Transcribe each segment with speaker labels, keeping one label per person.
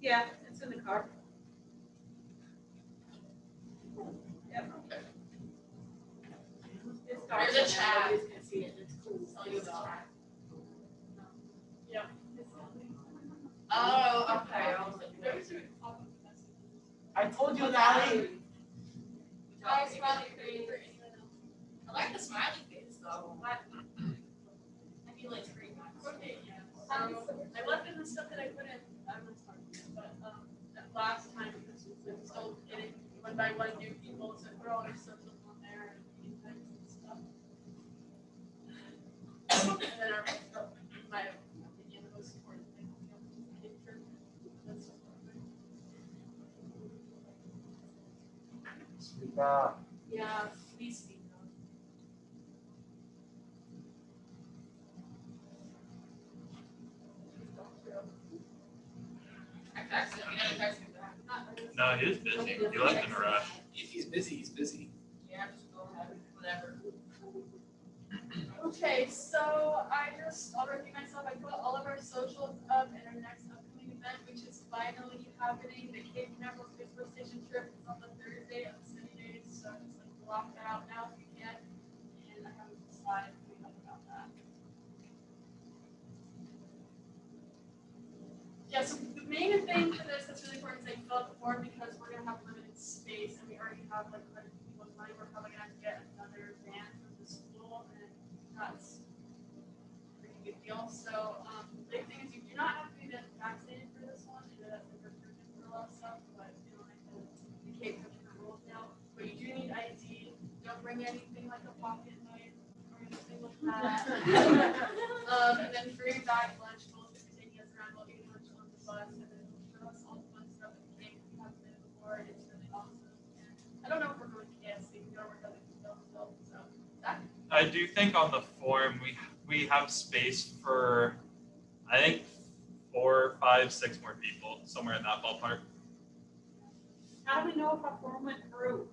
Speaker 1: Yeah, it's in the car. Yep.
Speaker 2: Okay.
Speaker 1: It's dark.
Speaker 3: There's a chat.
Speaker 1: Nobody's gonna see it. It's cool.
Speaker 3: I'll use the chat.
Speaker 1: Yeah.
Speaker 3: Oh, okay. I was like,
Speaker 2: I told you, Natalie.
Speaker 3: I like the smiley face though. I feel like it's great.
Speaker 1: Okay, yeah. I left in the stuff that I put in. I'm not talking about, but that last time because I'm still getting one by one new people, so I put all their socials on there and events and stuff. And then my opinion, the most important thing is the picture. That's so perfect.
Speaker 2: Speak up.
Speaker 1: Yeah, please speak up.
Speaker 3: I texted him. He never texted me back.
Speaker 4: No, he is busy. He left in a rush.
Speaker 2: If he's busy, he's busy.
Speaker 3: Yeah, just go ahead. Whatever.
Speaker 1: Okay, so I'll repeat myself. I put all of our socials up and our next upcoming event, which is finally happening. The Cape Canaveral Space Force Station trip is on the Thursday of the sunny days, so just like block that out now if you can. And I haven't decided about that. Yeah, so the main thing for this that's really important is that you fill out the form because we're gonna have limited space and we already have like quite a few people's money. We're probably gonna have to get another van from the school and that's a pretty good deal. So the big thing is you do not have to be vaccinated for this one. I know that's like restricted for a lot of stuff, but you know, like the Cape Canaveral rules now. But you do need ID. Don't bring anything like a pocket knife or anything like that. And then free bag lunch, both if you're taking us around, we'll eat lunch on the bus, and then show us all the fun stuff at the Cape. We haven't been before. It's really awesome. And I don't know if we're going to KFC. We know we're going to still. So that.
Speaker 4: I do think on the form we have space for, I think 4, 5, 6 more people, somewhere in that ballpark.
Speaker 1: How do we know if our form went through?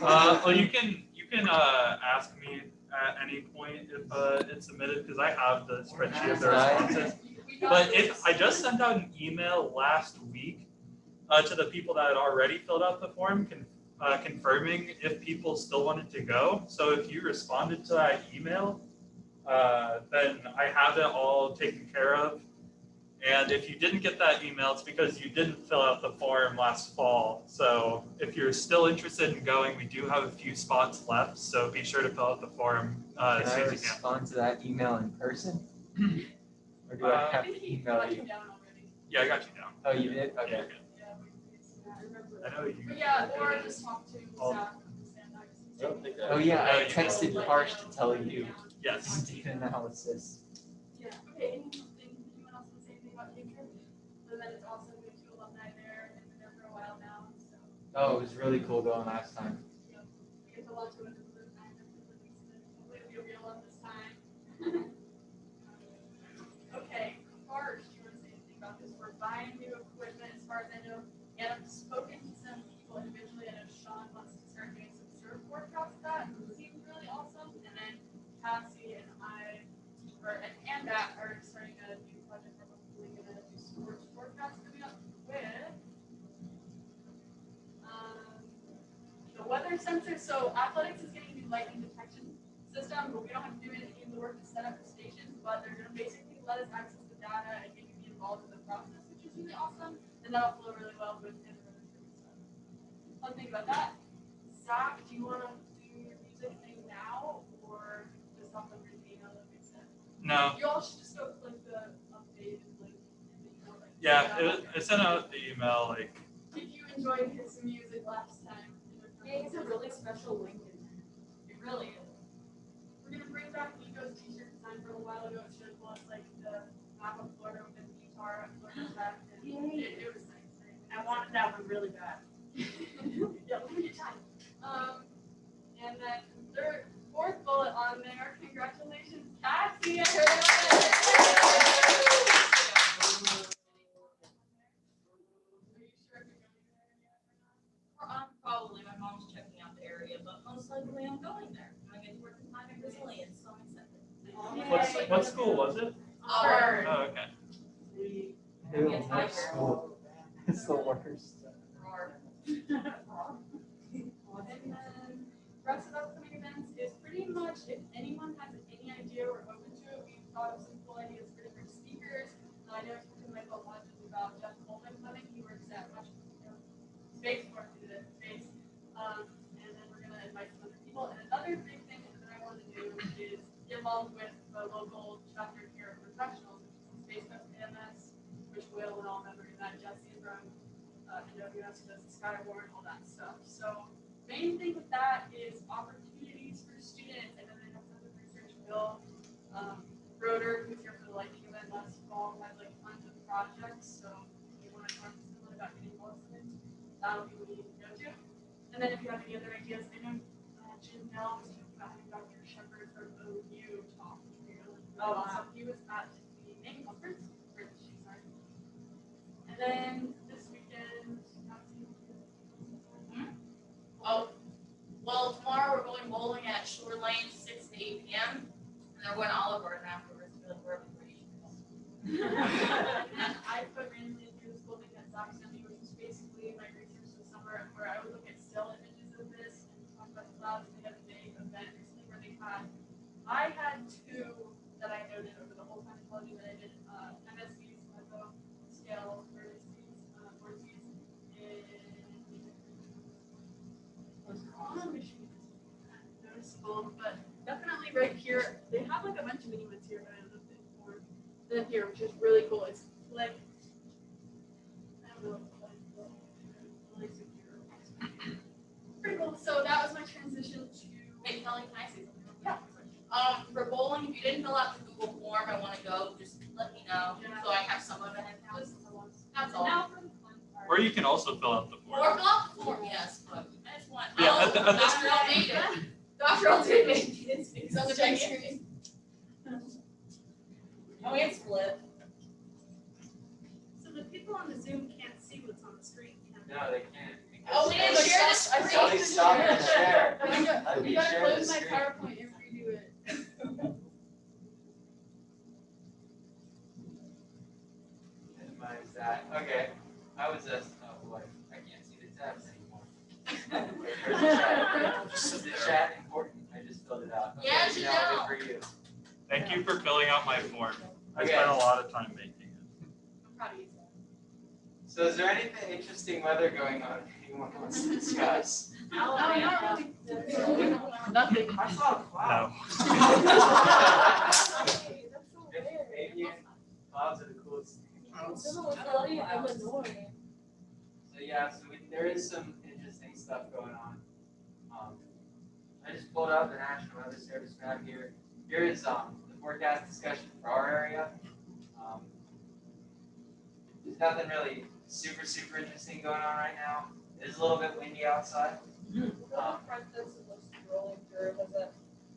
Speaker 4: Well, you can ask me at any point if it's submitted because I have the spreadsheet of the responses. But if I just sent out an email last week to the people that had already filled out the form, confirming if people still wanted to go. So if you responded to that email, then I have it all taken care of. And if you didn't get that email, it's because you didn't fill out the form last fall. So if you're still interested in going, we do have a few spots left. So be sure to fill out the form as soon as you can.
Speaker 5: Respond to that email in person? Or do I have to email you?
Speaker 4: Yeah, I got you down.
Speaker 5: Oh, you did?
Speaker 4: Yeah,
Speaker 5: Okay.
Speaker 4: you're good. I know you.
Speaker 1: But yeah, or just talk to Zach.
Speaker 2: I don't think that.
Speaker 5: Oh, yeah, I
Speaker 4: No, you
Speaker 5: texted
Speaker 1: don't.
Speaker 5: Harsh to tell you
Speaker 4: Yes.
Speaker 5: data analysis.
Speaker 1: Yeah, okay, anyone else want to say anything about Cape Trip? And then it's awesome, we have 2 alumni there, and we've been there for a while now, so.
Speaker 5: Oh, it was really cool going last time.
Speaker 1: Yeah, we get to launch it another time, hopefully it'll be a real one this time. Okay, Harsh, do you want to say anything about this? We're buying new equipment, as far as I know, and I've spoken to some people individually. I know Sean wants to start doing some surf workouts with that, it seems really awesome, and then Cassie and I, and Matt are starting a new project. We're hopefully going to do sports forecasts coming up with the weather sensor. So athletics is getting a new lightning detection system, but we don't have to do anything in the work to set up the stations. But they're going to basically let us access the data and get you be involved in the process, which is really awesome. And that'll flow really well with the stuff. Fun thing about that. Zach, do you want to do your music thing now, or just off of your email that we sent?
Speaker 4: No.
Speaker 1: You all should just go click the updated link in the email. Like,
Speaker 4: Yeah, I sent out the email like.
Speaker 1: Did you enjoy his music last time?
Speaker 6: Yeah, he's a really special link in there.
Speaker 1: It really is. We're gonna bring back Nico's t-shirt design from a while ago. It's really cool. It's like the map of Florida with the guitar and Florida back. It was nice.
Speaker 6: I wanted that one really bad.
Speaker 1: Yeah, we'll get time. And then fourth bullet on there. Congratulations, Cassie! I heard
Speaker 3: Probably. My mom's checking out the area, but most likely I'm going there. I get to work with climate resilience, so I'm excited.
Speaker 4: What school was it?
Speaker 3: Auburn.
Speaker 4: Oh, okay.
Speaker 3: Be a
Speaker 5: Ew, more
Speaker 3: tiger.
Speaker 5: school. It's the worst.
Speaker 3: Roar.
Speaker 1: And then the rest of the upcoming events is pretty much if anyone has any idea, we're open to it. We've thought of some cool ideas for different speakers. I know Michael wanted about Jeff Coleman coming. He works at much space for space. And then we're gonna invite some other people. And another big thing that I want to do is get involved with the local chapter here of professionals, which is Space Coast AMS, which Will and all members of that, Jesse and Brian, NWS does the Skyward and all that stuff. So main thing with that is opportunities for students, and then I have some research. Bill Broder, who's here for the lightning event last fall, had like tons of projects. So if you want to talk to someone about getting involved in it, that'll be what you need to go to. And then if you have any other ideas, I know Jim Nell was talking about having Dr. Shepard from OU talk. Oh, awesome. He was at the main conference for the shoe side. And then this weekend,
Speaker 3: Oh, well, tomorrow we're going bowling at Shore Lane, 6 to 8 p.m. And then we're going to Olive Garden afterwards. We're
Speaker 1: and I put randomly into this building that Zach sent me, which is basically my research this summer, where I would look at still images of this and talk about the clouds. And they had a big event recently where they had, I had two that I noted over the whole time I told you that I did MSVs, Mezzo, scale, vertices, vortices, and Michigan is noticeable, but definitely right here, they have like a bunch of mini ones here, but I don't know if they form. Then here, which is really cool, it's like, I don't know, like secure. Pretty cool. So that was my transition to.
Speaker 3: Hey, Kelly, can I say something?
Speaker 1: Yeah.
Speaker 3: For bowling, if you didn't fill out the Google form and want to go, just let me know so I have someone to have this. That's all.
Speaker 1: Now for the fun part.
Speaker 4: Or you can also fill out the
Speaker 3: Or
Speaker 4: form.
Speaker 3: fill out the form, yes, but I just want.
Speaker 4: Yeah,
Speaker 3: Oh,
Speaker 4: at the-
Speaker 3: Dr. L made it. Dr. L did make it. It's on the big screen. Oh, we had split.
Speaker 1: So the people on the Zoom can't see what's on the screen, can they?
Speaker 5: No, they can't.
Speaker 3: Oh, we didn't share the screen.
Speaker 5: Somebody stop and share.
Speaker 1: You
Speaker 5: Let me
Speaker 1: gotta
Speaker 5: share
Speaker 1: close
Speaker 5: the
Speaker 1: my
Speaker 5: screen.
Speaker 1: PowerPoint and redo it.
Speaker 5: Minimize that. Okay. I was oh boy, I can't see the tabs anymore. Wait, where's the chat? Is the chat important? I just filled it out. Okay,
Speaker 3: Yes, you
Speaker 5: now
Speaker 3: know.
Speaker 5: good for you.
Speaker 4: Thank you for filling out my form. I
Speaker 5: Okay.
Speaker 4: spent a lot of time making it.
Speaker 1: I'm proud of you.
Speaker 5: So is there anything interesting weather going on anyone wants to discuss?
Speaker 1: No, not really.
Speaker 2: Nothing. I saw a cloud.
Speaker 4: No.
Speaker 5: Maybe clouds are the coolest thing. So yeah, so there is some interesting stuff going on. I just pulled up the National Weather Service map here. Here is the forecast discussion for our area. There's nothing really super interesting going on right now. It is a little bit windy outside.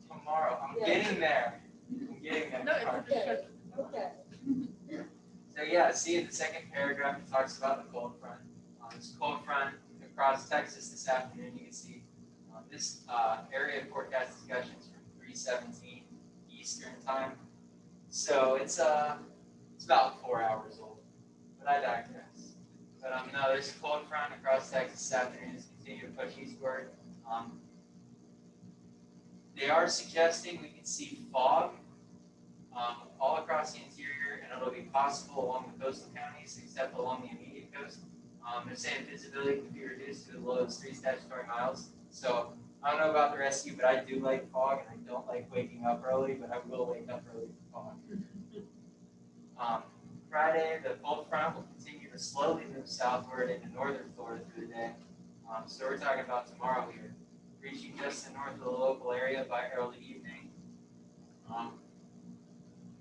Speaker 5: Tomorrow, I'm getting there.
Speaker 1: No, it's a discussion.
Speaker 5: So yeah, see in the second paragraph, it talks about the cold front. This cold front across Texas this afternoon. You can see this area forecast discussions from 3:17 Eastern time. So it's about 4 hours old, but I digress. But no, there's a cold front across Texas this afternoon. It's continuing to push eastward. They are suggesting we can see fog all across the interior, and it'll be possible along the coastal counties, except along the immediate coast. They're saying visibility can be reduced to as low as 3 statutory miles. So I don't know about the rest of you, but I do like fog, and I don't like waking up early, but I will wake up early for fog. Friday, the cold front will continue to slowly move southward into northern Florida through the day. So we're talking about tomorrow here, reaching just the north of the local area by early evening.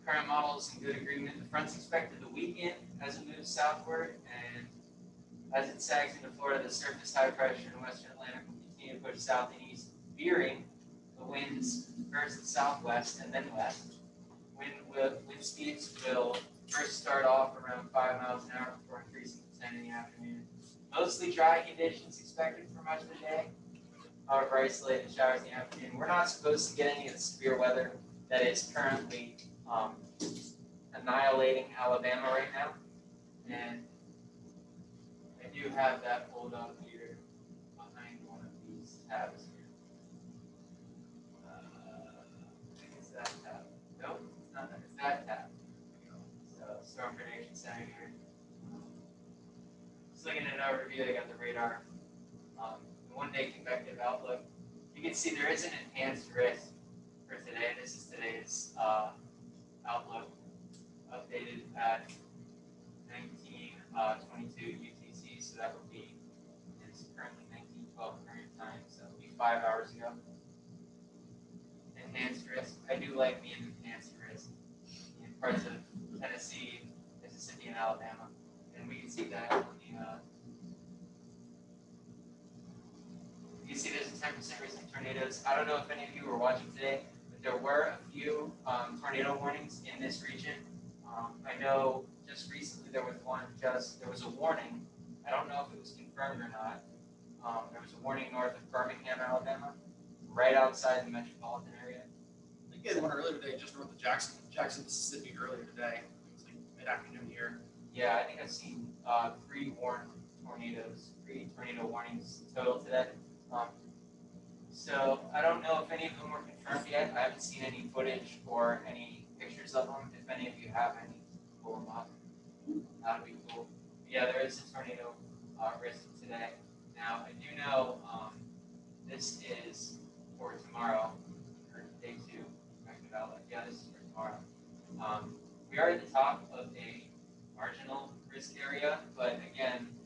Speaker 5: Current model is in good agreement. The front's expected to weaken as it moves southward, and as it sags into Florida, the surface high pressure in the western Atlantic will continue to push south and east, veering the winds first southwest and then west. Wind speeds will first start off around 5 miles an hour before increasing to 10 in the afternoon. Mostly dry conditions expected for much of the day. However, isolated showers in the afternoon. We're not supposed to get any of the severe weather that is currently annihilating Alabama right now. have that pulled up here behind one of these tabs here. I think it's that tab. Nope, it's not that. It's that tab. So storm prediction center here. Just looking at an overview, they got the radar. The one-day convective outlook. You can see there is an enhanced risk for today. This is today's outlook, updated at 19:22 UTC. So that would be, it's currently 19:12 current time. So it would be 5 hours ago. Enhanced risk. I do like being enhanced risk in parts of Tennessee, Mississippi, and Alabama, and we can see that on the. You see there's a 10% risk of tornadoes. I don't know if any of you were watching today, but there were a few tornado warnings in this region. I know just recently there was a warning. I don't know if it was confirmed or not. There was a warning north of Birmingham, Alabama, right outside the metropolitan area.
Speaker 2: I think they had one earlier today, just north of Jackson, Mississippi earlier today. It was like mid-afternoon here.
Speaker 5: Yeah, I think I've seen 3 tornado warnings total today. So I don't know if any of them were confirmed yet. I haven't seen any footage or any pictures of them. If any of you have any, pull them up. That would be cool. But yeah, there is a tornado risk today. Now I do know this is for tomorrow, or day 2. Convective Outlook. Yeah, this is for tomorrow. We are at the top of a marginal risk area, but again,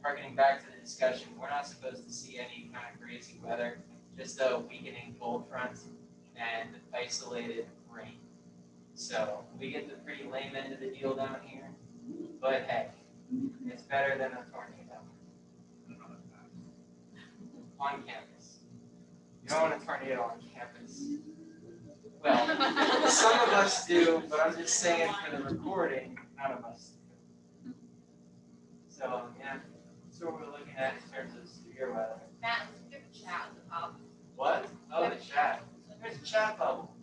Speaker 5: harkening back to the discussion, we're not supposed to see any kind of crazy weather, just a weakening cold front and isolated rain. So we get the pretty lame end of the deal down here, but hey, it's better than a tornado on campus. You don't want a tornado on campus. Well, some of us do, but I'm just saying for the recording, none of us do. So yeah. So what we're looking at in terms of severe weather.
Speaker 3: Matt, let's give a chat at the top.
Speaker 5: What? Oh, the chat. There's a chat bubble.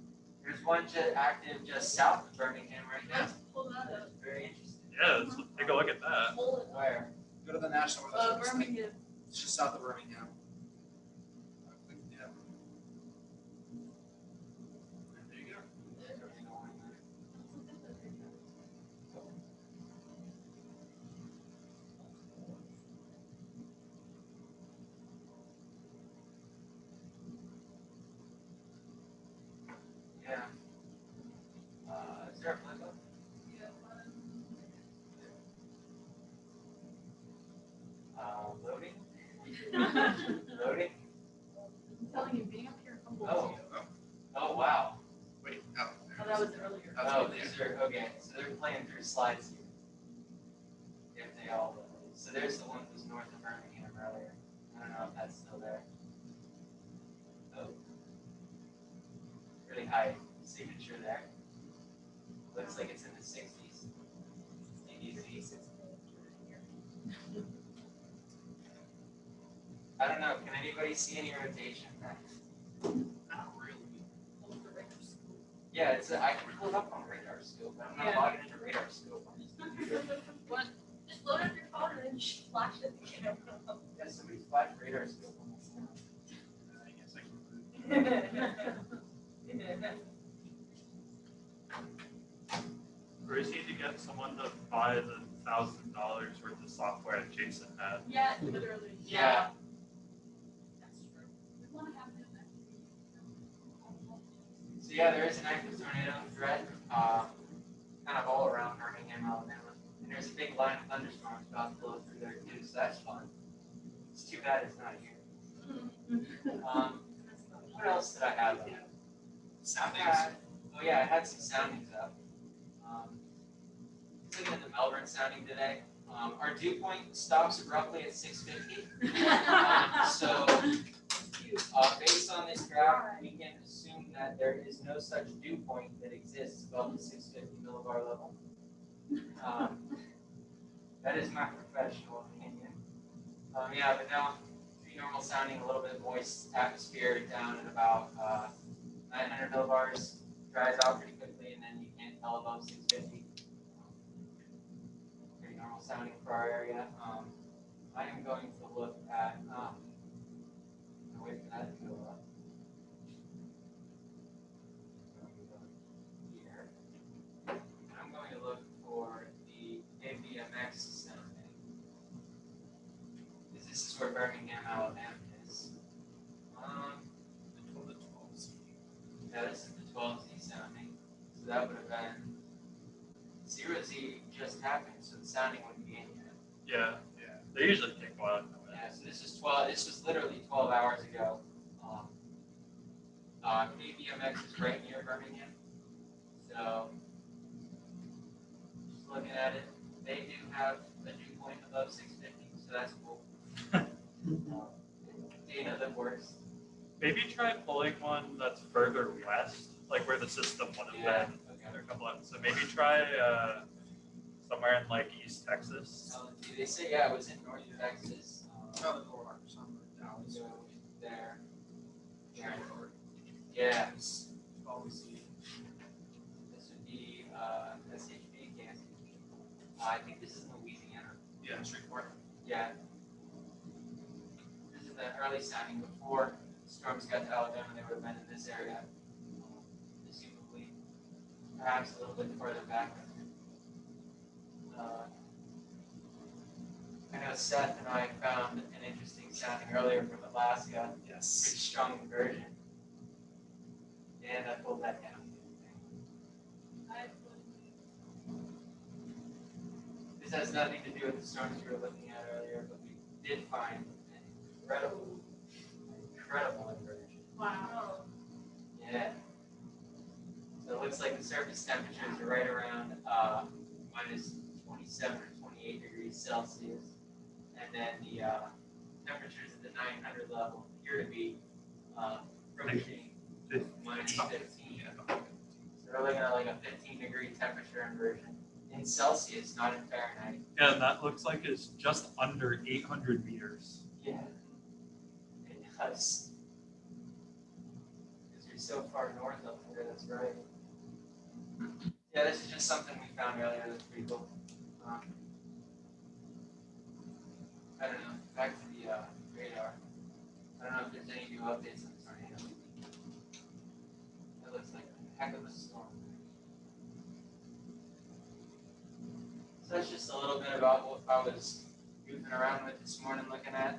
Speaker 5: There's one active just south of Birmingham right now.
Speaker 1: Let's pull that up.
Speaker 5: Very interesting.
Speaker 4: Yeah, let's take a look at that.
Speaker 3: Pull it up.
Speaker 5: Where?
Speaker 2: Go to the national weather service.
Speaker 1: Birmingham.
Speaker 2: It's just south of Birmingham. Yeah. There you go.
Speaker 5: Yeah. Is there a flip up? Loading? Loading?
Speaker 1: I'm telling you, being up here humbles
Speaker 5: Oh.
Speaker 1: you.
Speaker 5: Oh, wow.
Speaker 2: Wait,
Speaker 1: Oh, that was earlier.
Speaker 5: Oh, these are, okay, so they're playing through slides here. If they all, so there's the one that was north of Birmingham earlier. I don't know if that's still there. Oh. Really high signature there. Looks like it's in the 60s. I don't know, can anybody see any rotation?
Speaker 2: not really.
Speaker 5: Yeah, I can pull it up on Radar Scope, but I'm not
Speaker 1: Yeah.
Speaker 5: logging into Radar Scope on this computer.
Speaker 3: What? Just load up your phone and then just flash it at the camera.
Speaker 5: Yeah, somebody's flashed Radar Scope on this now.
Speaker 2: I guess I can.
Speaker 4: We just need to get someone to buy the $1,000 worth of software that Jason had.
Speaker 1: Yeah, literally.
Speaker 5: Yeah.
Speaker 3: That's true.
Speaker 1: We want to have them actually.
Speaker 5: So yeah, there is an active tornado threat, kind of all around Birmingham, Alabama. And there's a big line of thunderstorms about to blow through there too, so that's fun. It's too bad it's not here. What else did I have?
Speaker 2: Soundings.
Speaker 5: Oh yeah, I had some soundings up. Looking at the Melbourne sounding today. Our dew point stops abruptly at 650. So based on this graph, we can assume that there is no such dew point that exists above the 650 millibar level. That is my professional opinion. Yeah, but now pretty normal sounding, a little bit moist atmosphere down at about 900 millibars, dries out pretty quickly, and then you can't tell above 650. Pretty normal sounding for our area. I am going to look at, wait for that to go up. Here. I'm going to look for the ABMX sounding. Because this is where Birmingham, Alabama is.
Speaker 2: The 12Z.
Speaker 5: Yeah, this is the 12Z sounding. So that would have been 0Z just happened, so the sounding wouldn't be in yet.
Speaker 4: Yeah. They usually take a while to come in.
Speaker 5: Yeah, so this is 12. This was literally 12 hours ago. KBMX is right near Birmingham. So just looking at it, they do have a dew point above 650, so that's cool. Data that works.
Speaker 4: Maybe try pulling one that's further west, like where the system would have
Speaker 5: Yeah,
Speaker 4: been.
Speaker 5: okay.
Speaker 4: There are a couple of, so maybe try somewhere in like East Texas.
Speaker 5: They say, yeah, it was in North Texas.
Speaker 2: Probably more somewhere Dallas.
Speaker 5: So there. Yeah.
Speaker 2: Always
Speaker 5: This would be SHB, Kansas. I think this is in Louisiana.
Speaker 2: yeah, Shreveport.
Speaker 5: Yeah. This is the early sounding before storms got to Alabama. They would have been in this area, presumably, perhaps a little bit further back. I know Seth and I found an interesting sounding earlier from Alaska.
Speaker 2: Yes.
Speaker 5: Pretty strong inversion. And I pulled that down. This has nothing to do with the storms we were looking at earlier, but we did find an incredible inversion.
Speaker 6: Wow.
Speaker 5: Yeah. So it looks like the surface temperatures are right around minus 27 or 28 degrees Celsius. And then the temperatures at the 900 level appear to be approaching minus 15. So we're looking at like a 15-degree temperature inversion in Celsius, not in Fahrenheit.
Speaker 4: Yeah, and that looks like it's just under 800 meters.
Speaker 5: Yeah, it does. Because you're so far north up there, that's right. Yeah, this is just something we found earlier that's pretty cool. I don't know, back to the radar. I don't know if there's any new updates on the tornado. That looks like a heck of a storm. So that's just a little bit about what I was goofing around with this morning looking at.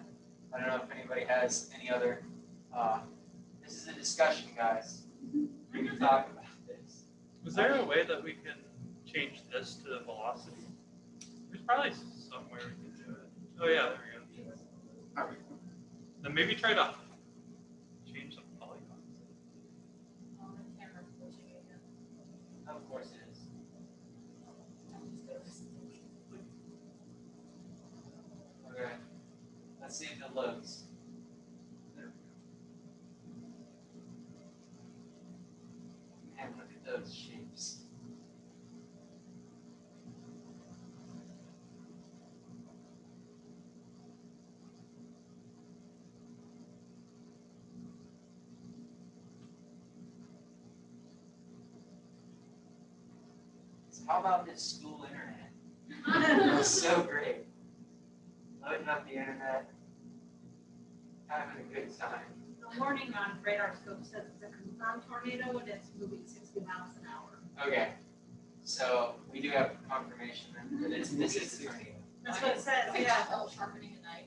Speaker 5: I don't know if anybody has any other, this is a discussion, guys. We can talk about this.
Speaker 4: Was there a way that we can change this to velocity? There's probably somewhere we can do it. Oh yeah, there we go. Then maybe try to change the polygons.
Speaker 5: Of course it is. Okay, let's see if it loads. Man, look at those shapes. So how about this school internet? It's so great. Loading up the internet, having a good time.
Speaker 6: The warning on radar scope says it's a confirmed tornado and it's moving 60 miles an hour.
Speaker 5: Okay, so we do have confirmation that this is the tornado.
Speaker 6: That's what it says,
Speaker 3: My
Speaker 6: yeah.
Speaker 3: doctor sharpening a knife.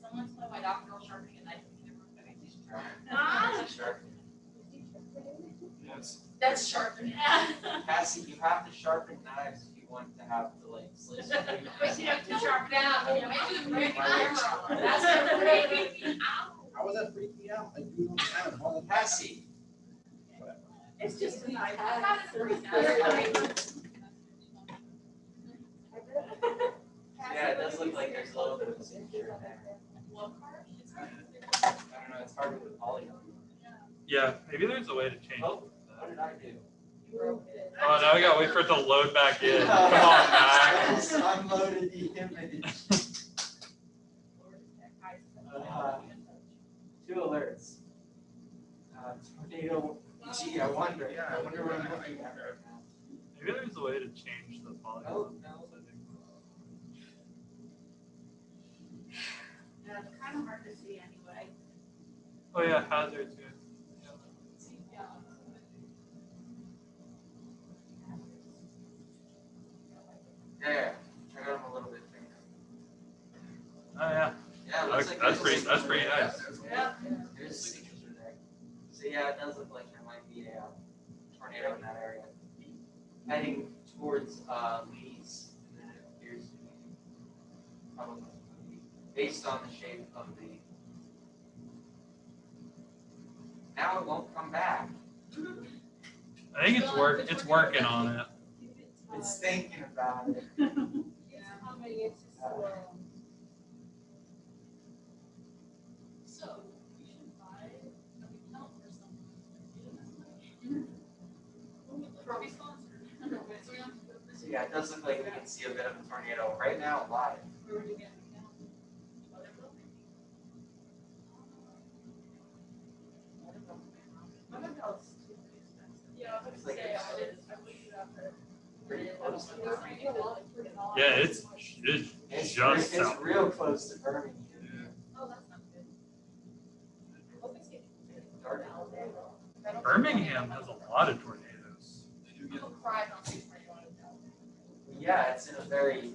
Speaker 3: Someone told my doctor sharpening a knife.
Speaker 5: I think he's trying.
Speaker 6: Ah.
Speaker 5: He's sharp.
Speaker 2: Yes.
Speaker 3: That's sharpening.
Speaker 5: Cassie, you have to sharpen knives if you want to have the like slice.
Speaker 6: But you have to sharpen
Speaker 3: Yeah,
Speaker 6: it.
Speaker 3: I do the break camera. That's what breaking me out.
Speaker 7: How was that freaking me out? I do it all the time. All the time.
Speaker 5: Cassie,
Speaker 6: It's just a knife.
Speaker 3: I got it freaked out.
Speaker 5: yeah, it does look like there's a little bit of a signature in there.
Speaker 3: What part? It's hard.
Speaker 5: I don't know, it's hard with the polygon.
Speaker 4: Yeah, maybe there's a way to change
Speaker 5: Oh,
Speaker 4: that.
Speaker 5: what did I do?
Speaker 3: You broke it.
Speaker 4: Oh, now we gotta wait for it to load back in. Come on, Max.
Speaker 5: Unloaded the image. Two alerts. Tornado. Gee, I wonder.
Speaker 2: Yeah, I wonder what I'm looking at.
Speaker 4: Maybe there's a way to change the polygon.
Speaker 5: Oh, no.
Speaker 6: to see anyway.
Speaker 4: Oh yeah, hazards. Yeah.
Speaker 1: Yeah.
Speaker 5: There, I got them a little bit bigger.
Speaker 4: Oh yeah.
Speaker 5: Yeah, it looks like
Speaker 4: That's
Speaker 5: there's
Speaker 4: pretty. That's pretty nice.
Speaker 1: Yeah.
Speaker 5: There's signatures in there. So yeah, it does look like there might be a tornado in that area. Heading towards Lee's, and then it appears to be probably based on the shape of the. Now it won't come back.
Speaker 4: I think it's working on it.
Speaker 5: It's thinking about it.
Speaker 1: So, we should buy an account for someone. Probably sponsored. So we don't have to go
Speaker 5: So
Speaker 1: this
Speaker 5: yeah, it does look like we can see a bit of a tornado right now live.
Speaker 1: Where would you get an account? Yeah, I was gonna say, I looked it up, but.
Speaker 5: Pretty close to Birmingham.
Speaker 4: Yeah, it's
Speaker 5: It's
Speaker 4: just
Speaker 5: it's
Speaker 4: south.
Speaker 5: real close to Birmingham.
Speaker 1: Oh, that's not good.
Speaker 5: Dark.
Speaker 4: Birmingham has a lot of tornadoes.
Speaker 2: They do get.
Speaker 1: People cried on Super Mario on it.
Speaker 5: Yeah, it's in a very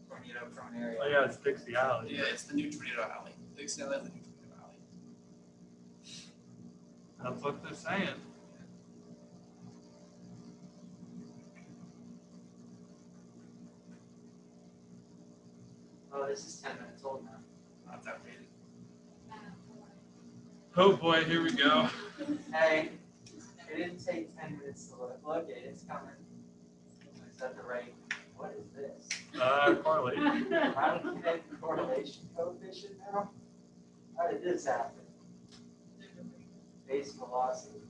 Speaker 5: tornado-prone area.
Speaker 4: Oh yeah, it's Dixie Alley.
Speaker 2: Yeah, it's the new tornado alley. They say that's the new tornado alley.
Speaker 4: That's what they're saying.
Speaker 5: Oh, this is 10 minutes old now.
Speaker 2: That's outdated.
Speaker 4: Oh boy, here we go.
Speaker 5: Hey, it didn't take 10 minutes to look. Look, it's coming. Is that the right? What is this?
Speaker 4: Correlation.
Speaker 5: How did you get the correlation coefficient now? How did this happen? Base velocity.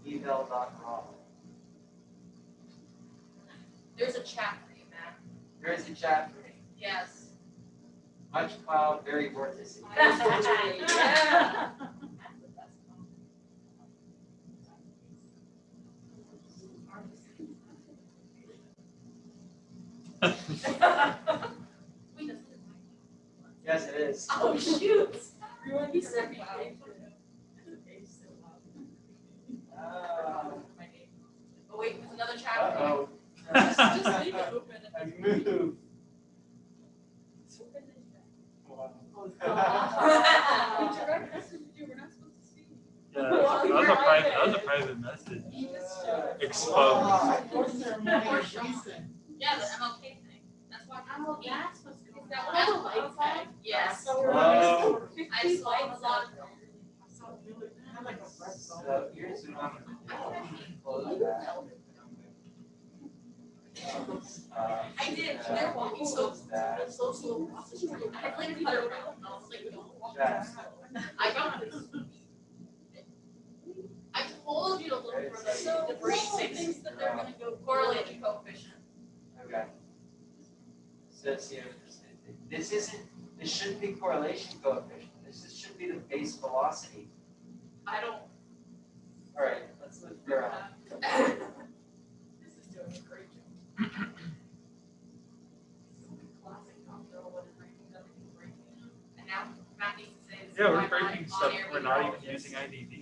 Speaker 5: Eval.raw.
Speaker 3: There's a chat for you, man.
Speaker 5: There is a chat for me.
Speaker 3: Yes.
Speaker 5: Much cloud, very vorticity.
Speaker 3: Yeah.
Speaker 5: Yes, it is.
Speaker 3: Oh, shoot.
Speaker 1: He said me.
Speaker 3: Oh, wait, there's another chat for you.
Speaker 5: Uh-oh.
Speaker 1: Just leave it open.
Speaker 5: I moved.
Speaker 1: We direct message you, we're not supposed to see.
Speaker 4: Yeah, that was a private message. Exposed.
Speaker 3: Yeah, the MLK thing. That's why I'm
Speaker 6: Oh,
Speaker 3: looking.
Speaker 6: that's what's going
Speaker 3: Is that
Speaker 6: on.
Speaker 3: what that's lights on? Yes.
Speaker 6: So we're
Speaker 5: Hello?
Speaker 3: I saw a lot of them.
Speaker 5: So here's what I'm gonna close that.
Speaker 3: I did, they're walking so
Speaker 5: That.
Speaker 3: slow across the street. I like cut around, and I was like, don't walk
Speaker 5: That.
Speaker 3: slow. I got it. I told you to look for the debris things that they're gonna go correlation coefficient.
Speaker 5: Okay. So see, this shouldn't be correlation coefficient. Should be the base velocity.
Speaker 3: I don't.
Speaker 5: All right, let's look around.
Speaker 1: This is doing a great job. Classic Tom Girl, what is breaking, everything's breaking.
Speaker 3: And now Matt needs to say this.
Speaker 4: Yeah,
Speaker 3: is
Speaker 4: we're
Speaker 3: why
Speaker 4: breaking
Speaker 3: I'm
Speaker 4: stuff.
Speaker 3: on air
Speaker 4: We're not even
Speaker 3: meteorologist.
Speaker 4: using IDD.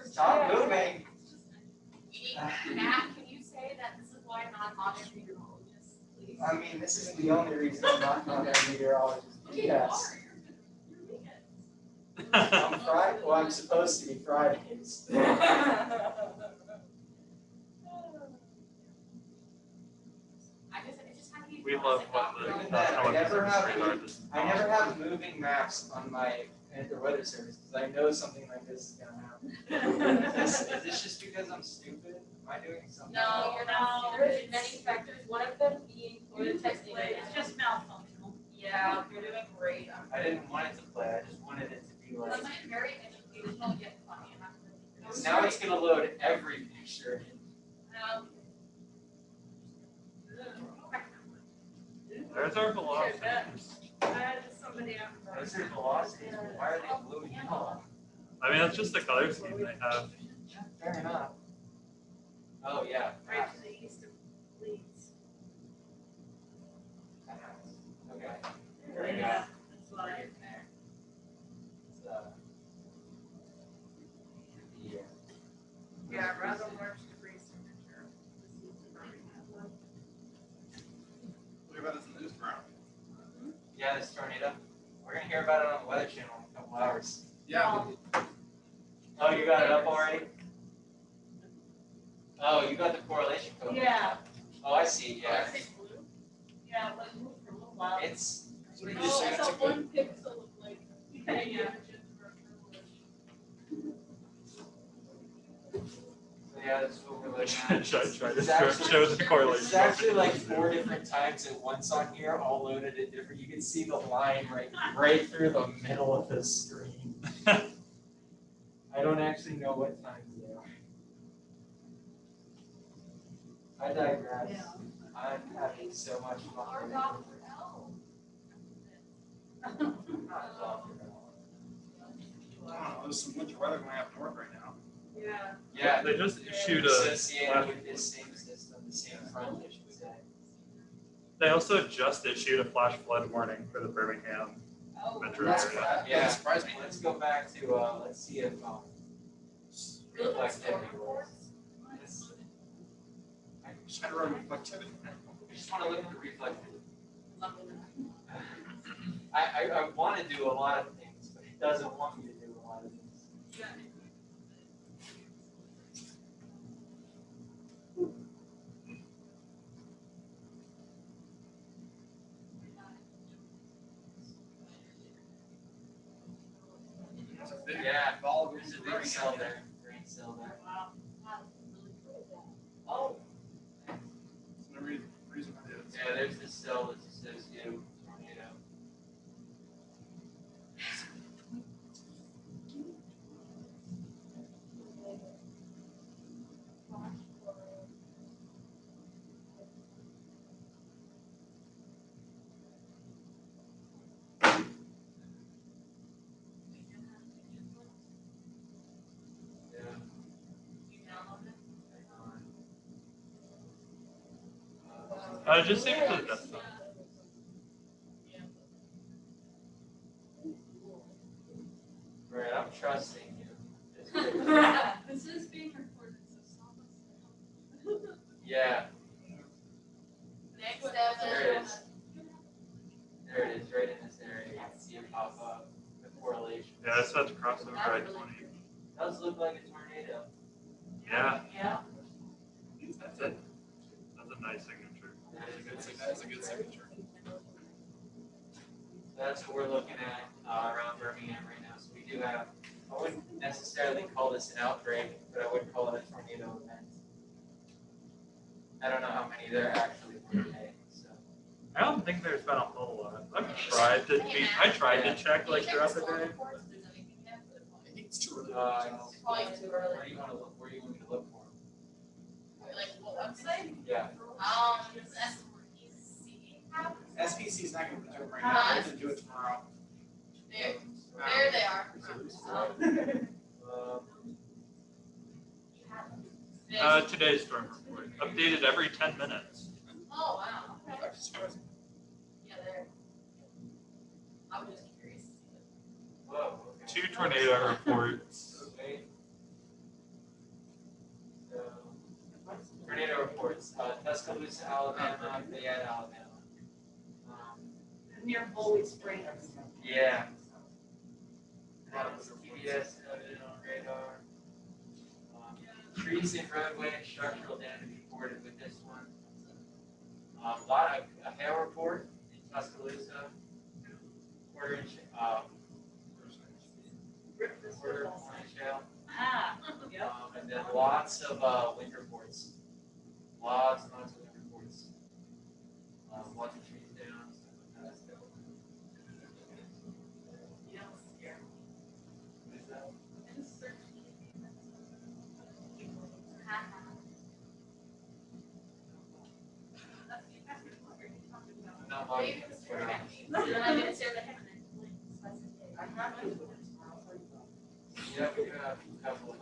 Speaker 5: Stop moving.
Speaker 3: Matt, can you say that this is why I'm not on air meteorologist, please?
Speaker 5: I mean, this is the only reason I'm not a meteorologist.
Speaker 3: Okay, you
Speaker 5: Yes.
Speaker 3: are. You're weekends.
Speaker 5: I'm Friday. Well, I'm supposed to be Fridays.
Speaker 3: It just had to be.
Speaker 4: We love what the
Speaker 5: Even that, I
Speaker 4: National
Speaker 5: never have-
Speaker 4: Observatory radar does.
Speaker 5: I never have moving maps on my Panther weather service because I know something like this is gonna happen. Is this just because I'm stupid? Am I doing something?
Speaker 3: No, you're not. There's many factors, one of them being the texting.
Speaker 6: It's just malfunctional.
Speaker 3: Yeah, you're doing great.
Speaker 5: I didn't want it to play. I just wanted it to be like.
Speaker 3: That's like very educational yet funny. I'm not really.
Speaker 5: Now it's gonna load every picture.
Speaker 4: There's our velocity.
Speaker 6: Somebody out.
Speaker 5: Those are velocities. Why are they blue and yellow?
Speaker 4: I mean, that's just the color scheme they have.
Speaker 5: Fair enough. Oh yeah.
Speaker 6: Right to the east of Leeds.
Speaker 5: Okay. Yeah, this tornado. We're gonna hear about it on the Weather Channel in a couple hours.
Speaker 2: Yeah.
Speaker 5: Oh, you got it up already? Oh, you got the correlation code.
Speaker 6: Yeah,
Speaker 5: Oh, I see, yeah.
Speaker 6: yeah, but move for a little while.
Speaker 5: It's,
Speaker 2: So we just say
Speaker 1: Oh,
Speaker 2: that's a
Speaker 1: so
Speaker 2: good.
Speaker 1: one pixel of like,
Speaker 6: Yeah.
Speaker 1: images for a
Speaker 5: so yeah, that's what we're looking
Speaker 4: Should I
Speaker 5: at.
Speaker 4: try to
Speaker 5: It's actually-
Speaker 4: show the correlation?
Speaker 5: It's actually like 4 different times at once on here, all loaded at different, you can see the line right through the middle of the screen. I don't actually know what times they are. I digress.
Speaker 6: Yeah.
Speaker 5: I'm having so much fun.
Speaker 3: Or Dr. L.
Speaker 5: Not Dr.
Speaker 2: Wow, there's some winter weather going up north right now.
Speaker 1: Yeah.
Speaker 5: Yeah,
Speaker 4: They just issued a.
Speaker 5: associated with this same system, the same front, I should say.
Speaker 4: They also just issued a flash flood warning for the Birmingham
Speaker 3: Oh,
Speaker 4: metro
Speaker 2: That's
Speaker 4: area.
Speaker 2: that
Speaker 5: Yeah.
Speaker 2: doesn't surprise me.
Speaker 5: Let's go back to, let's see if,
Speaker 3: you look at storm
Speaker 5: reflectivity
Speaker 3: reports?
Speaker 5: works.
Speaker 2: I just had to run reflectivity.
Speaker 5: I just wanna look at the reflectivity. I wanna do a lot of things, but it doesn't want me to do a lot of things.
Speaker 1: Yeah.
Speaker 2: There's a big
Speaker 5: Yeah,
Speaker 2: ball
Speaker 5: there's a
Speaker 2: of
Speaker 5: big cell there, grain cell there.
Speaker 6: Wow.
Speaker 3: Oh,
Speaker 2: There's no reason why it is.
Speaker 5: Yeah, there's this cell that's associated with the tornado. Yeah.
Speaker 3: you downloaded
Speaker 4: Just save it to the desktop.
Speaker 5: Right, I'm trusting you. It's
Speaker 3: it?
Speaker 5: good.
Speaker 1: This is being recorded, so stop us.
Speaker 5: Yeah,
Speaker 3: Next step
Speaker 5: there it
Speaker 3: is.
Speaker 5: is. There it is, right in this area. You can see it pop up, the correlation.
Speaker 4: Yeah, it's about to cross over I-20.
Speaker 5: Does look like a tornado.
Speaker 4: Yeah,
Speaker 3: Yeah.
Speaker 2: That's it.
Speaker 4: that's a nice signature.
Speaker 2: That's a good signature.
Speaker 5: That's what we're looking at around Birmingham right now. So we do have, I wouldn't necessarily call this an outbreak, but I would call it a tornado event. I don't know how many there actually were today, so.
Speaker 4: I don't think there's been a whole lot. I tried to check like throughout the day.
Speaker 2: I think it's too early.
Speaker 3: It's probably too early.
Speaker 5: Where do you want to look? Where do you want me to look for?
Speaker 3: Like, what website?
Speaker 5: Yeah.
Speaker 3: SPC app?
Speaker 2: SPC's not gonna do it right now, they're gonna do it tomorrow.
Speaker 3: There they are.
Speaker 4: Today's storm report, updated every 10 minutes.
Speaker 3: Oh, wow. Okay.
Speaker 2: That's surprising.
Speaker 3: Yeah, there. I was just curious.
Speaker 5: Whoa. Okay.
Speaker 4: 2 tornado reports.
Speaker 5: Okay. So, tornado reports, Tuscaloosa, Alabama, Fayette, Alabama.
Speaker 6: Near Bowling Springs.
Speaker 5: Yeah. That was TBS noted on radar. Trees and roadway and structural damage reported with this one. A lot of a hail report in Tuscaloosa. Quarter-inch hail.
Speaker 6: Ah, yep.
Speaker 5: And then lots of wind reports. Lots and lots of wind reports. Lots of trees down, stuff like that.
Speaker 3: You don't scare me.
Speaker 5: What is that? I'm not logging in. Yeah, we do have a couple of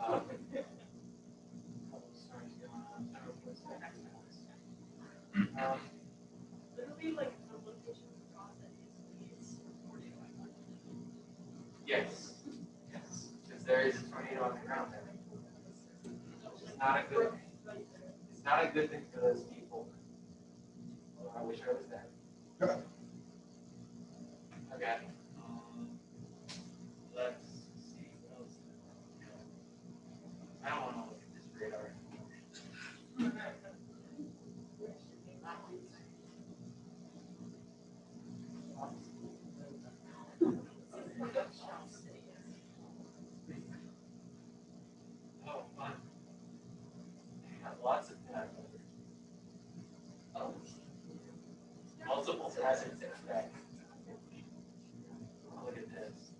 Speaker 5: stories going on. I don't know what's next.
Speaker 1: Literally like the location across that is recording.
Speaker 5: Yes, yes, because there is a tornado on the ground there. It's not a good thing. It's not a good thing for those people. I wish I was there. hazard to effect. Look at this.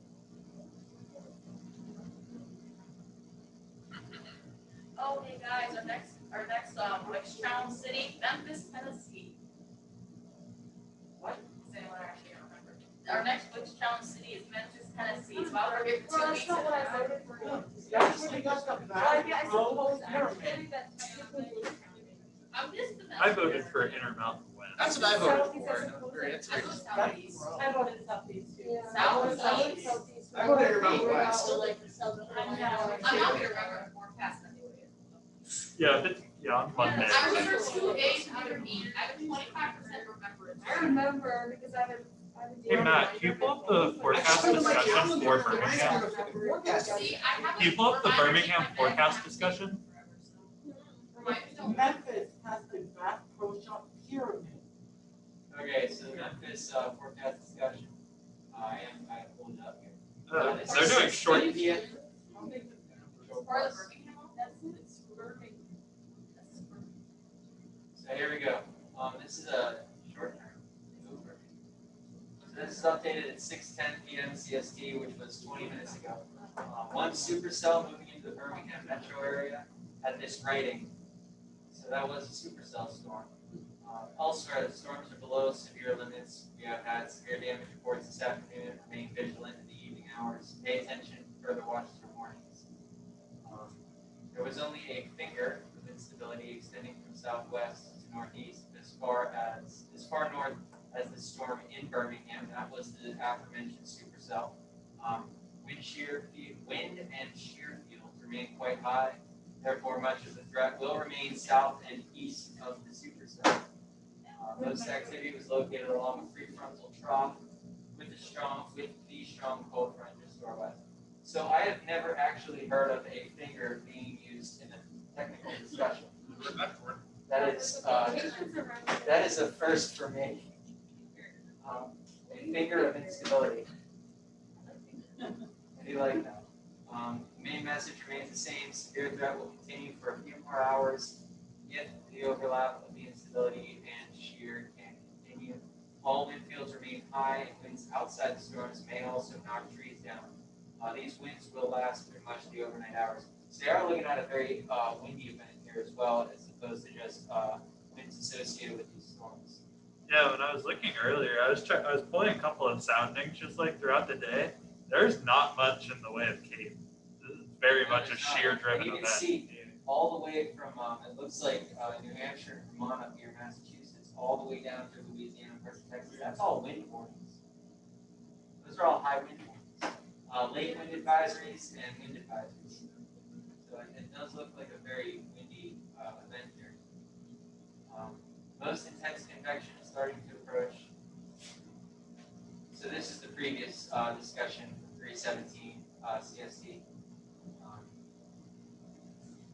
Speaker 3: Oh, hey guys, our next Witch Town city, Memphis, Tennessee.
Speaker 5: What?
Speaker 3: Does anyone actually remember? Our next Witch Town city is Memphis, Tennessee. It's about here for 2
Speaker 6: Well,
Speaker 3: weeks.
Speaker 6: that's not what I voted for.
Speaker 7: That's when they got the back row pyramid.
Speaker 3: I missed the
Speaker 4: I voted for Intermountain West.
Speaker 2: That's what I voted for. and I'm very
Speaker 3: I
Speaker 2: interested.
Speaker 3: was southeast.
Speaker 6: I voted Southeast too.
Speaker 3: Southeast.
Speaker 7: I voted Intermountain West.
Speaker 3: I'm not gonna remember forecast anyway.
Speaker 4: Yeah, if it's, yeah, on Monday.
Speaker 3: I remember 2 days underneath. I have a 25% remembrance.
Speaker 6: I remember because I have.
Speaker 4: Hey Matt, can you pull up the forecast discussion for Birmingham?
Speaker 3: See, I have
Speaker 4: Can you pull up the Birmingham forecast discussion?
Speaker 7: Memphis has the back pro shop pyramid.
Speaker 5: Okay, so the Memphis forecast discussion. I pulled it up here.
Speaker 4: They're doing short.
Speaker 5: 10 p.m.
Speaker 3: Part of the Birmingham one?
Speaker 6: That's Birmingham.
Speaker 5: So here we go. This is a short term. So this is updated at 6:10 p.m. CST, which was 20 minutes ago. One supercell moving into the Birmingham metro area at this rating. So that was a supercell storm. Elsewhere, the storms are below severe limits. We have had severe damage reports this afternoon. Remain vigilant in the evening hours. Pay attention to further watches or warnings. There was only a finger of instability extending from southwest to northeast as far north as the storm in Birmingham. That was the aforementioned supercell. Wind and shear fields remain quite high. Therefore, much of the threat will remain south and east of the supercell. Most activity was located along a prefrontal trough with the strong cold front just to our west. So I have never actually heard of a finger being used in a technical discussion. That is a first for me. A finger of instability. I do like that. The main message remains the same. Severe threat will continue for a few more hours if the overlap of the instability and shear can continue. All wind fields remain high, and winds outside the storms may also knock trees down. These winds will last through much of the overnight hours. So they are looking at a very windy event here as well, as opposed to just winds associated with these storms.
Speaker 4: Yeah, when I was looking earlier, I was pulling a couple of soundings just like throughout the day. There's not much in the way of cape. This is very much a sheer driven
Speaker 5: You can
Speaker 4: event.
Speaker 5: see all the way from, it looks like New Hampshire and Vermont up here, Massachusetts, all the way down through Louisiana, parts of Texas. That's all wind warnings. Those are all high wind warnings. Lake wind advisories and wind advisories. So it does look like a very windy event here. Most intense convection is starting to approach. So this is the previous discussion, 317 CST.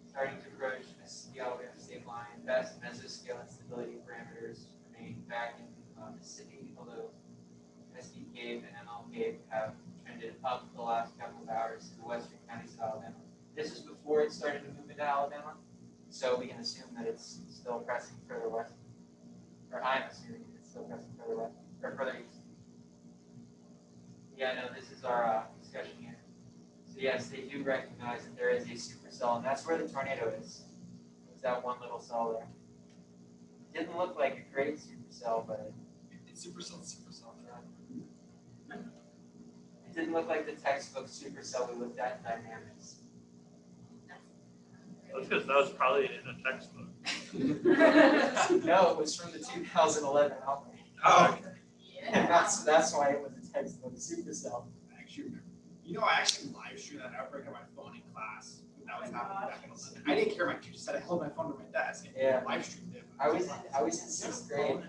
Speaker 5: Starting to approach the Alabama state line. Best mesoscale instability parameters remain back in Mississippi, although SD Cape and ML Cape have trended up the last couple of hours to the western counties of Alabama. This is before it started to move into Alabama, so we can assume that it's still pressing further west. Or I'm assuming it's still pressing further west, or further east. Yeah, no, this is our discussion here. So yes, they do recognize that there is a supercell, and that's where the tornado is. It's that one little cell there. It didn't look like a great supercell, but
Speaker 2: It's supercell.
Speaker 5: it didn't look like the textbook supercell we looked at in dynamics.
Speaker 4: That's because that was probably in a textbook.
Speaker 5: No, it was from the 2011 outbreak.
Speaker 2: Oh,
Speaker 5: And that's why it was a textbook supercell.
Speaker 7: I actually remember. You know, I actually live streamed that outbreak on my phone in class. When that was happening back in 11. I didn't care. My teacher said I held my phone to my desk and
Speaker 5: Yeah.
Speaker 7: live streamed it.
Speaker 5: I was in sixth grade.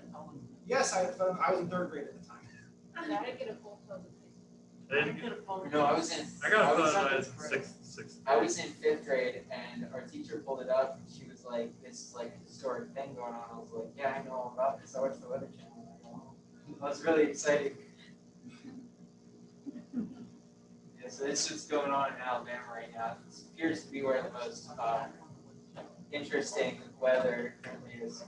Speaker 7: Yes, I was in third grade at the time.
Speaker 6: I didn't get a full phone.
Speaker 4: I didn't get
Speaker 5: No, I was in.
Speaker 4: I got a
Speaker 5: I
Speaker 4: phone
Speaker 5: was
Speaker 4: when
Speaker 5: in
Speaker 4: I was
Speaker 5: fifth
Speaker 4: in
Speaker 5: grade.
Speaker 4: sixth.
Speaker 5: I was in fifth grade, and our teacher pulled it up, and she was like, "This is like a historic thing going on." I was like, "Yeah, I know all about this. I watch the Weather Channel." when I go home." That was really exciting. Yeah, so this is what's going on in Alabama right now. This appears to be where the most interesting weather currently is.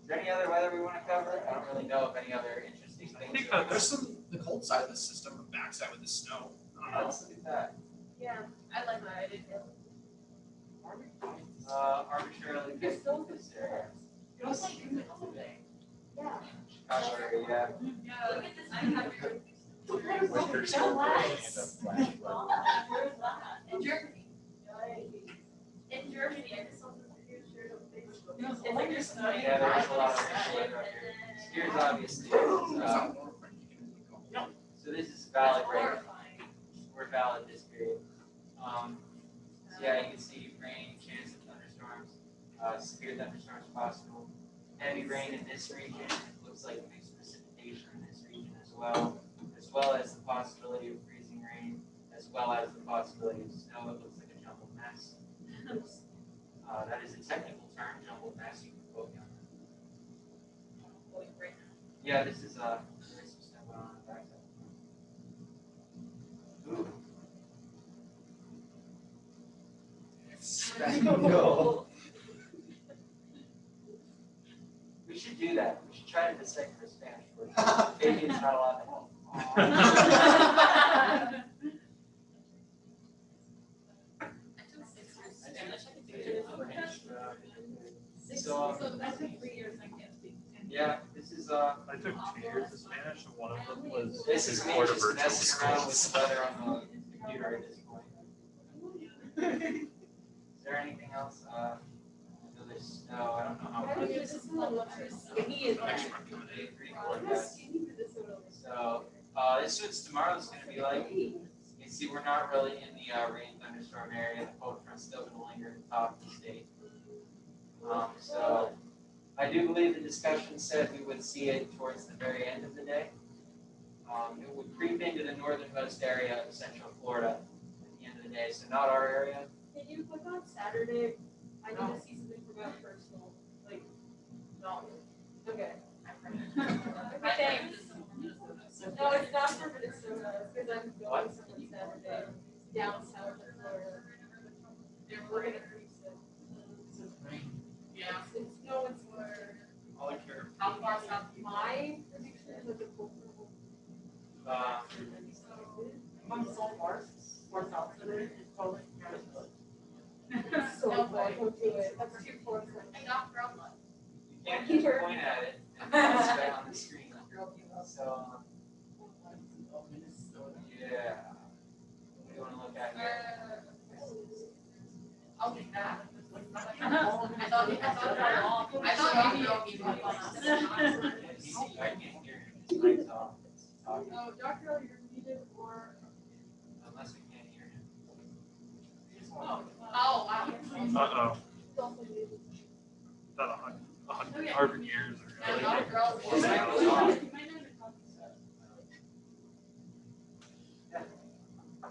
Speaker 5: Is there any other weather we want to cover? I don't really know of any other interesting
Speaker 4: I
Speaker 5: things.
Speaker 4: think
Speaker 5: that-
Speaker 7: There's the cold side of the system, the backside with the snow.
Speaker 5: Let's look at that.
Speaker 6: Yeah, I like that idea.
Speaker 5: Arbitrarily picked this area.
Speaker 6: It was like humid all day. Yeah.
Speaker 5: Chicago area, yeah.
Speaker 3: Yeah, look at this, I have your.
Speaker 6: Where's that?
Speaker 3: In Germany. In Germany, I just saw this video shared on Facebook. It's like you're snowing.
Speaker 5: Yeah, there's a lot of weather up here. Here's obviously, this is, so this is valid rate.
Speaker 3: Horrifying.
Speaker 5: We're valid this period. So yeah, you can see rain, chance of thunderstorms, severe thunderstorms possible. Heavy rain in this region, it looks like mixed precipitation in this region as well as the possibility of freezing rain, as well as the possibility of snow. It looks like a jumbled mess. That is a technical term, jumbled mess. You can quote me on that. Yeah, this is there's some snow going on the backside. Ooh.
Speaker 7: No.
Speaker 5: We should do that. We should try to decipher Spanish word. Maybe it's not allowed to help.
Speaker 3: I took 6 years Spanish, I can figure it out.
Speaker 5: So,
Speaker 6: So I took 3 years and I can't speak.
Speaker 5: yeah, this is
Speaker 4: I took 2 years of Spanish, and one of them was
Speaker 5: this is me
Speaker 4: before the
Speaker 5: just
Speaker 4: virtual
Speaker 5: messing around with
Speaker 4: schools.
Speaker 5: the weather on the computer at this point. Is there anything else? I know there's snow. I don't know how much.
Speaker 6: He is.
Speaker 5: Pretty forecast. So, this is what tomorrow's going to be like. You can see we're not really in the rain thunderstorm area. The cold front's still going to linger at the top of the state. So, I do believe the discussion said we would see it towards the very end of the day. It would creep into the northernmost area of central Florida at the end of the day. So, not our area.
Speaker 6: Can you click on Saturday? I need to see something from my personal, like, no. Okay. Okay. No, it's not for Minnesota, it's because I'm going somewhere Saturday down south of Florida. And we're gonna freeze it.
Speaker 3: Yeah.
Speaker 6: It's no, it's where
Speaker 7: All I care.
Speaker 3: How far south?
Speaker 6: my prediction is like a full.
Speaker 8: I'm so far south today, it's probably
Speaker 6: So far, don't do it, that's too far.
Speaker 3: I got Roma.
Speaker 5: You can't just point at it and it's right on the screen. So, yeah. What do you want to look at here?
Speaker 3: I'll take that. I thought you drove me one
Speaker 5: I can't hear him. His mic's off. It's talking.
Speaker 1: No, Dr. L, you're muted or.
Speaker 5: Unless we can't hear him.
Speaker 3: Oh, wow.
Speaker 4: Uh-oh. That 100 years or
Speaker 3: Yeah,
Speaker 4: really?
Speaker 3: Dr. Girl.
Speaker 1: You might not have caught that.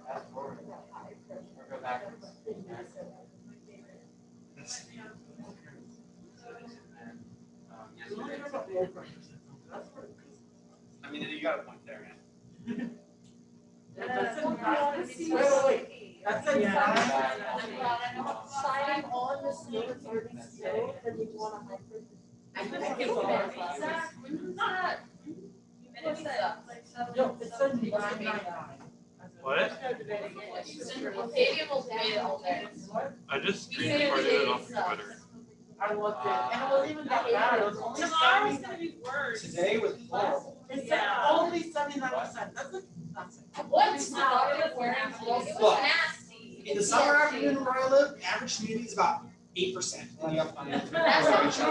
Speaker 5: Fast forward. Or go backwards.
Speaker 4: It's-
Speaker 5: So this has been, yesterday.
Speaker 7: I mean, you got a point there, man.
Speaker 8: Wait. That's a
Speaker 6: Signing on the snow, it's already snowed, then you want a hybrid.
Speaker 3: I think it's Zach, when was that? Humidity stuff.
Speaker 8: No, it says 999.
Speaker 4: What?
Speaker 3: Stadium will pay it all day.
Speaker 4: I just
Speaker 3: We say
Speaker 4: screenshotted it
Speaker 3: it
Speaker 4: off
Speaker 3: sucks.
Speaker 4: Twitter.
Speaker 8: I looked at, and it wasn't even that bad, it was only
Speaker 1: Tomorrow's
Speaker 8: 70.
Speaker 1: gonna be worse.
Speaker 7: Today was horrible.
Speaker 8: It said only 79%, that's like nothing.
Speaker 3: What's the doctor wearing? It was
Speaker 7: What?
Speaker 3: nasty.
Speaker 7: In the summer afternoon where I live, average humidity is about 8%. And you have
Speaker 3: That's not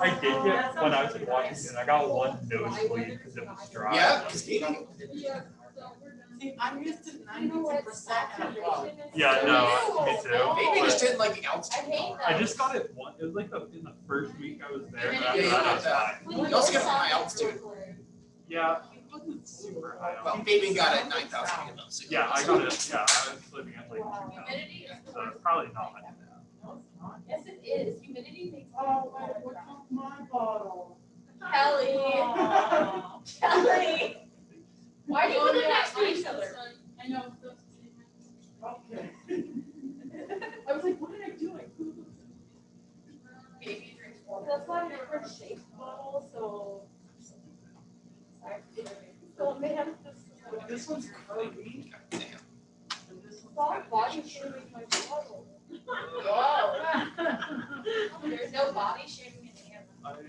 Speaker 4: I did get, when I was in Washington, I got one nosebleed because it was dry.
Speaker 7: Yeah, because
Speaker 1: Yeah, so we're done.
Speaker 8: See, I'm used to 92% and above.
Speaker 4: Yeah, no, me too.
Speaker 7: maybe
Speaker 4: But
Speaker 7: just didn't like the
Speaker 3: I
Speaker 7: altitude.
Speaker 3: hate
Speaker 4: I just got it one, it was like in the first week I was there, and
Speaker 7: Yeah,
Speaker 4: after
Speaker 7: you
Speaker 4: that I
Speaker 7: got
Speaker 4: was
Speaker 7: that.
Speaker 4: fine.
Speaker 7: You also get high altitude.
Speaker 4: Yeah, it wasn't super high.
Speaker 7: Well, Fabian got it at 9,000 though. So
Speaker 4: Yeah, I got it, yeah, I was living at like 2,000,
Speaker 3: Humidity is the
Speaker 4: so
Speaker 3: worst.
Speaker 4: it's probably not.
Speaker 8: No, it's not.
Speaker 3: Yes, it is. Humidity makes.
Speaker 8: Oh, wait, what's up my bottle?
Speaker 3: Kelly.
Speaker 8: Oh.
Speaker 3: Kelly. Why do you put them next to each other?
Speaker 1: I know. That's
Speaker 8: Okay.
Speaker 1: I was like, what did I do? I
Speaker 3: Baby drinks water.
Speaker 6: That's why I never shaped model, so. So man,
Speaker 8: This one's curvy.
Speaker 2: Damn.
Speaker 8: And this one's
Speaker 6: all
Speaker 8: kind of
Speaker 6: body shaming my model.
Speaker 3: Whoa. There's no body shaming in here.
Speaker 4: I think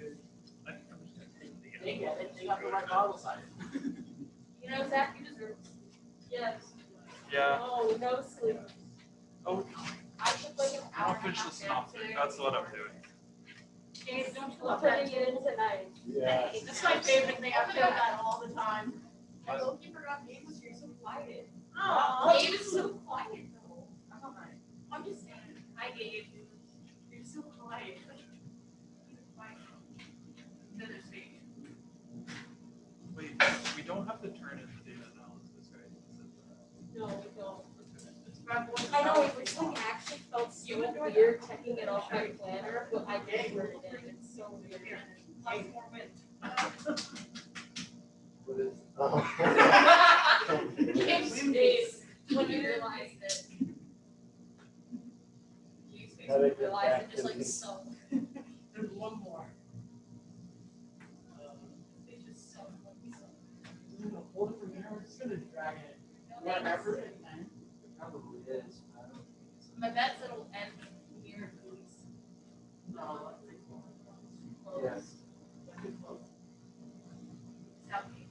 Speaker 4: I'm just gonna take the
Speaker 8: They get it, they got the right model size.
Speaker 3: You know, Zach, you deserve it.
Speaker 6: Yes.
Speaker 4: Yeah.
Speaker 6: Oh, no sleep.
Speaker 4: Oh,
Speaker 3: I took like an hour
Speaker 4: I'll
Speaker 3: and a
Speaker 4: finish
Speaker 3: half
Speaker 4: this
Speaker 3: nap
Speaker 4: off.
Speaker 3: today.
Speaker 4: That's what I'm doing.
Speaker 3: Gabe, don't you
Speaker 6: I'm
Speaker 3: love
Speaker 6: putting
Speaker 3: that?
Speaker 6: it in tonight.
Speaker 7: Yeah.
Speaker 8: This is my favorite thing, I feel that all the time.
Speaker 3: I hope you forgot Gabe was here so quiet.
Speaker 8: Aw.
Speaker 3: Gabe is so quiet though. I'm just saying. Hi Gabe. You're so quiet. He's quiet. Another stage.
Speaker 4: Wait, we don't have to turn in the data analysis, right?
Speaker 6: No, we don't.
Speaker 3: It's about going
Speaker 6: I know,
Speaker 3: south.
Speaker 6: it like actually felt so weird checking it off my planner, but I did turn it in. It's so weird.
Speaker 3: Lots more wind. Gabe's face when you realize that. Gabe's face when you realize it just like sunk.
Speaker 8: There's one more.
Speaker 3: It just sunk like sunk.
Speaker 8: I'm gonna hold it from here, we're just gonna drag it.
Speaker 3: No,
Speaker 8: Whatever
Speaker 3: thanks.
Speaker 8: it can.
Speaker 5: Probably is. I don't think it's-
Speaker 3: My bet's it'll end near release.
Speaker 8: No, that's too close.
Speaker 5: Yes.
Speaker 8: That's too close.
Speaker 3: It's happening.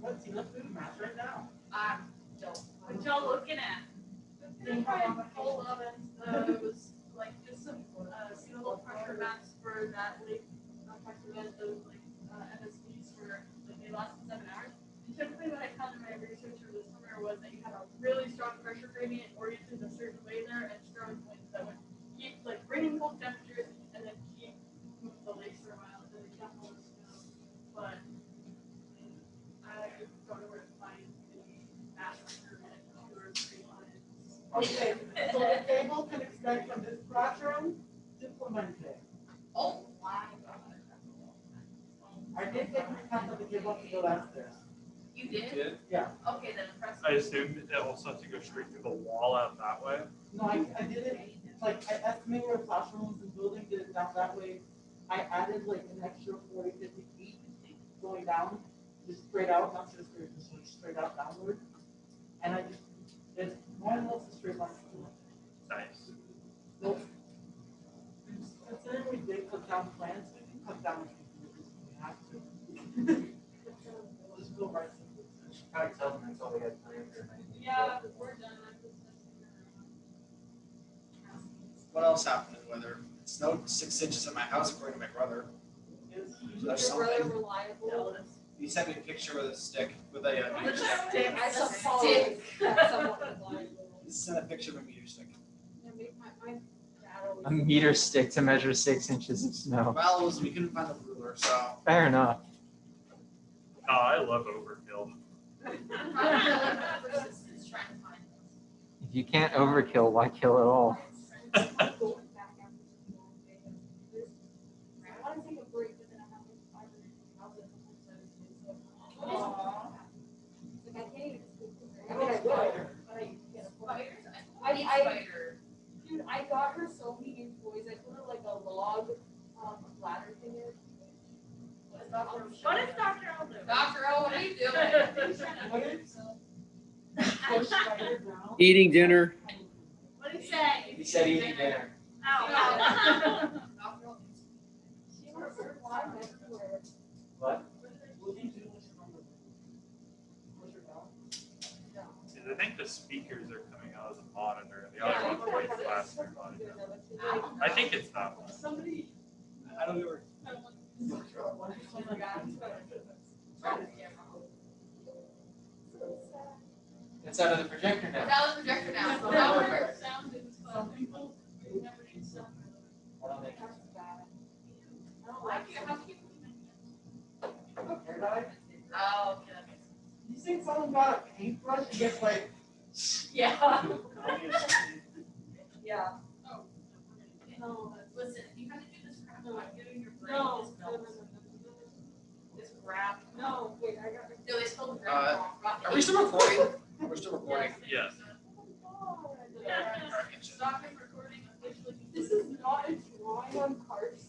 Speaker 8: Let's see, let's do the math right now.
Speaker 3: Don't.
Speaker 1: What y'all looking at? Thing from Cole Evans, it was like just some, single pressure maps for that lake, pressure event, those like, MSVs for, like, they lasted 7 hours. And typically what I found in my research over the summer was that you had a really strong pressure gradient oriented a certain way there and strong winds that would keep, like, bringing cold temperatures and then keep moving the lakes for a while, and then they kept all the snow. But I don't know where to find any maps for it, or tree lines.
Speaker 8: Okay, so the table can extend from this classroom to Clemente.
Speaker 3: Oh my god.
Speaker 8: I did get my class to give up to go downstairs.
Speaker 3: You did?
Speaker 2: Did?
Speaker 8: Yeah.
Speaker 3: Okay, then impressive.
Speaker 4: I assume it also has to go straight through the wall out that way.
Speaker 8: No, I did it, like, I estimated where the classrooms and building, did it down that way. I added like an extra 40, 50 feet going down, just straight out, not just straight, just like straight out downward. And I just, there's one else a straight line.
Speaker 4: Nice.
Speaker 8: Nope. Considering we did cut down plants, we can cut down if we have to. Just go right.
Speaker 5: You should probably tell them that's all we had planned for tonight.
Speaker 1: Yeah, we're done. I'm just
Speaker 2: What else happened in weather? It snowed 6 inches at my house according to my brother. So there's
Speaker 6: Your brother
Speaker 2: something.
Speaker 6: reliable.
Speaker 2: He sent me a picture with a stick, with a meter
Speaker 1: With a
Speaker 2: stick.
Speaker 1: stick.
Speaker 6: I suppose that's somewhat reliable.
Speaker 2: He sent a picture of a meter stick.
Speaker 6: Yeah, my dad always-
Speaker 9: A meter stick to measure 6 inches of snow.
Speaker 2: Well, it was, we couldn't find the ruler, so.
Speaker 9: Fair enough.
Speaker 4: Oh, I love overkill.
Speaker 3: Persistence trying to find us.
Speaker 9: If you can't overkill, why kill at all?
Speaker 6: Going back after such a long day. I want to take a break, but then I have like 5 minutes. I'll do it before 17, so. Like, I can't even speak to her. I mean, I will, but I can't afford it.
Speaker 3: Spiders? I
Speaker 6: I-
Speaker 3: spider.
Speaker 6: Dude, I got her so many new toys. I put her like a log, ladder thing in.
Speaker 1: What is Dr. L doing?
Speaker 3: Dr. O, what are you doing?
Speaker 8: Push spider down.
Speaker 10: Eating dinner.
Speaker 1: What did he say?
Speaker 5: He said eating dinner.
Speaker 1: Ow.
Speaker 3: Dr. O.
Speaker 6: She wants her fly everywhere.
Speaker 5: What?
Speaker 8: What do you do when you're on the- push her down?
Speaker 4: I think the speakers are coming out of the monitor and the other one's like the last three monitors. I think it's that one.
Speaker 1: Somebody.
Speaker 2: I don't know.
Speaker 5: It's out of the projector now.
Speaker 3: That was projector now.
Speaker 1: That
Speaker 3: That
Speaker 1: works.
Speaker 3: works.
Speaker 1: Sound is
Speaker 8: Some
Speaker 1: fun.
Speaker 8: people,
Speaker 3: I don't think.
Speaker 1: Why do you have people?
Speaker 8: hair dye.
Speaker 3: Oh, okay, that makes sense.
Speaker 8: You think someone got a paintbrush and gets like,
Speaker 3: Yeah.
Speaker 6: Yeah.
Speaker 1: No.
Speaker 3: Listen, if you have to do this crap, I'm giving your brain
Speaker 6: No,
Speaker 3: this
Speaker 6: no, no,
Speaker 3: milk.
Speaker 6: no,
Speaker 3: This crap.
Speaker 6: no. No, wait, I got.
Speaker 3: No, they spelled the crap wrong. Rock
Speaker 2: Are we still recording? We're still recording.
Speaker 4: Yes.
Speaker 1: Stop recording officially.
Speaker 6: This is not a drawing on